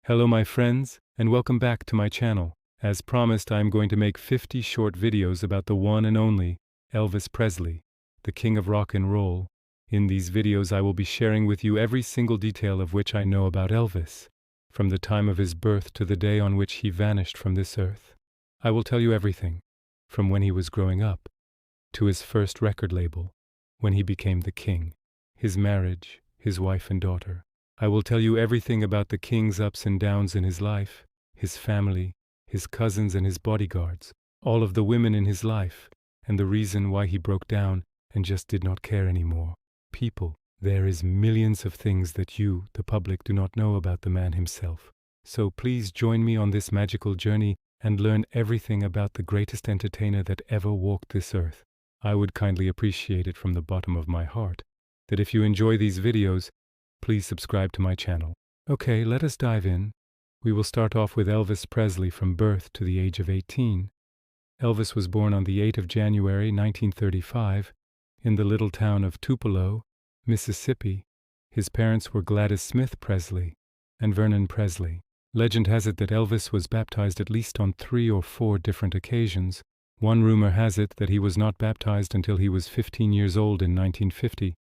Hello my friends, and welcome back to my channel. As promised, I am going to make 50 short videos about the one and only Elvis Presley, the king of rock and roll. In these videos I will be sharing with you every single detail of which I know about Elvis, from the time of his birth to the day on which he vanished from this earth. I will tell you everything, from when he was growing up, to his first record label, when he became the king, his marriage, his wife and daughter. I will tell you everything about the king's ups and downs in his life, his family, his cousins and his bodyguards, all of the women in his life, and the reason why he broke down and just did not care anymore. People, there is millions of things that you, the public, do not know about the man himself. So please join me on this magical journey and learn everything about the greatest entertainer that ever walked this earth. I would kindly appreciate it from the bottom of my heart that if you enjoy these videos, please subscribe to my channel. Okay, let us dive in. We will start off with Elvis Presley from birth to the age of 18. Elvis was born on the 8th of January 1935 in the little town of Tupelo, Mississippi. His parents were Gladys Smith Presley and Vernon Presley. Legend has it that Elvis was baptized at least on 3 or 4 different occasions. One rumor has it that he was not baptized until he was 15 years old in 1950.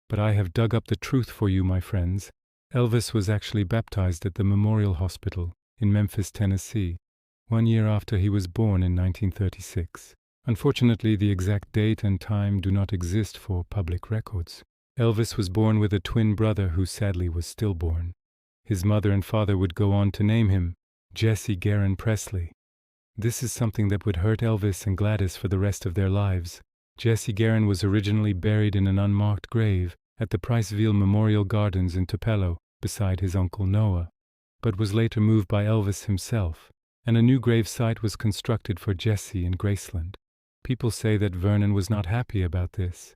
But I have dug up the truth for you, my friends. Elvis was actually baptized at the Memorial Hospital in Memphis, Tennessee, 1 year after he was born in 1936. Unfortunately, the exact date and time do not exist for public records. Elvis was born with a twin brother who sadly was stillborn. His mother and father would go on to name him Jesse Garon Presley. This is something that would hurt Elvis and Gladys for the rest of their lives. Jesse Garon was originally buried in an unmarked grave at the Priceville Memorial Gardens in Tupelo beside his uncle Noah, but was later moved by Elvis himself, and a new grave site was constructed for Jesse in Graceland. People say that Vernon was not happy about this,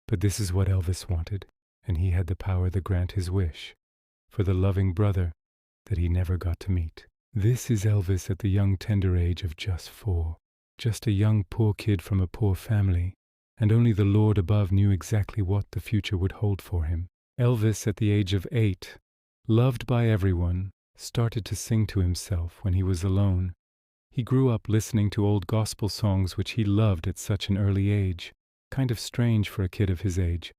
but this is what Elvis wanted, and he had the power to grant his wish for the loving brother that he never got to meet. This is Elvis at the young tender age of just 4, just a young poor kid from a poor family. And only the Lord above knew exactly what the future would hold for him. Elvis, at the age of 8, loved by everyone, started to sing to himself when he was alone. He grew up listening to old gospel songs which he loved at such an early age, kind of strange for a kid of his age,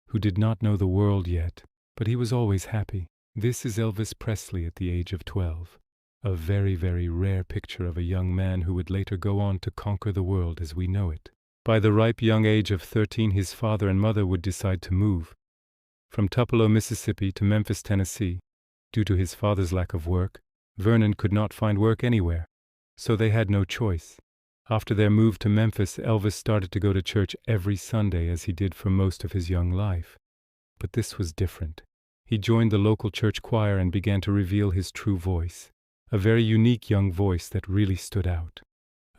who did not know the world yet, but he was always happy. This is Elvis Presley at the age of 12, a very, very rare picture of a young man who would later go on to conquer the world as we know it. By the ripe young age of 13, his father and mother would decide to move from Tupelo, Mississippi to Memphis, Tennessee. Due to his father's lack of work, Vernon could not find work anywhere, so they had no choice. After their move to Memphis, Elvis started to go to church every Sunday as he did for most of his young life. But this was different. He joined the local church choir and began to reveal his true voice, a very unique young voice that really stood out,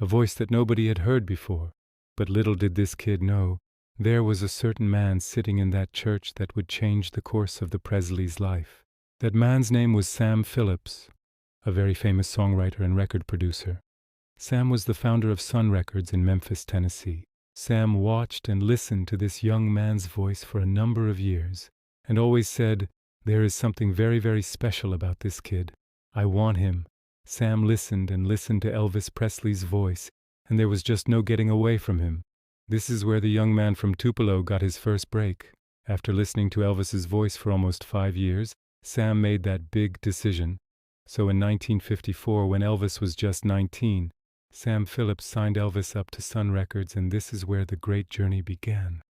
a voice that nobody had heard before. But little did this kid know, there was a certain man sitting in that church that would change the course of the Presleys' life. That man's name was Sam Phillips, a very famous songwriter and record producer. Sam was the founder of Sun Records in Memphis, Tennessee. Sam watched and listened to this young man's voice for a number of years, and always said, "There is something very, very special about this kid. I want him." Sam listened and listened to Elvis Presley's voice, and there was just no getting away from him. This is where the young man from Tupelo got his first break. After listening to Elvis's voice for almost 5 years, Sam made that big decision. So in 1954, when Elvis was just 19, Sam Phillips signed Elvis up to Sun Records, and this is where the great journey began.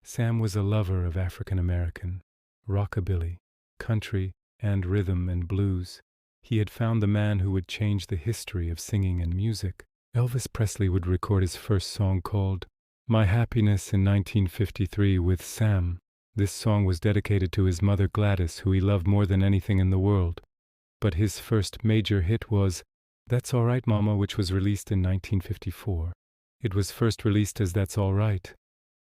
Sam was a lover of African American, rockabilly, country, and rhythm and blues. He had found the man who would change the history of singing and music. Elvis Presley would record his first song called My Happiness in 1953 with Sam. This song was dedicated to his mother Gladys, who he loved more than anything in the world. But his first major hit was That's All Right Mama, which was released in 1954. It was first released as That's All Right,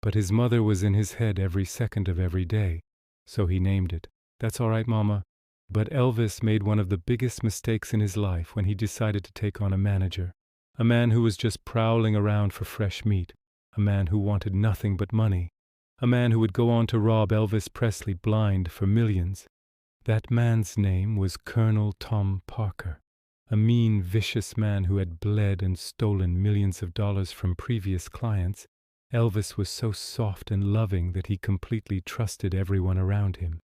but his mother was in his head every second of every day, so he named it That's All Right Mama. But Elvis made one of the biggest mistakes in his life when he decided to take on a manager. A man who was just prowling around for fresh meat, a man who wanted nothing but money, a man who would go on to rob Elvis Presley blind for millions. That man's name was Colonel Tom Parker, a mean, vicious man who had bled and stolen millions of dollars from previous clients. Elvis was so soft and loving that he completely trusted everyone around him,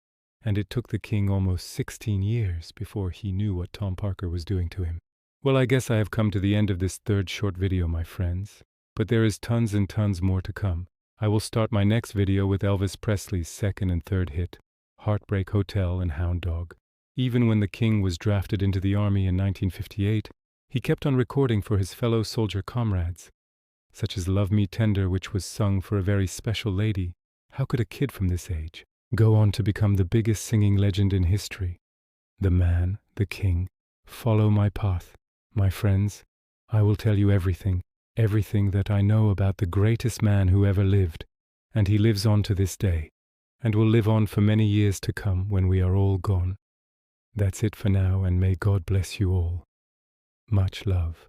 and it took the king almost 16 years before he knew what Tom Parker was doing to him. Well, I guess I have come to the end of this third short video, my friends, but there is tons and tons more to come. I will start my next video with Elvis Presley's second and third hit, Heartbreak Hotel and Hound Dog. Even when the king was drafted into the army in 1958, he kept on recording for his fellow soldier comrades, such as Love Me Tender, which was sung for a very special lady. How could a kid from this age go on to become the biggest singing legend in history? The man, the king, follow my path. My friends, I will tell you everything that I know about the greatest man who ever lived, and he lives on to this day, and will live on for many years to come when we are all gone. That's it for now, and may God bless you all. Much love.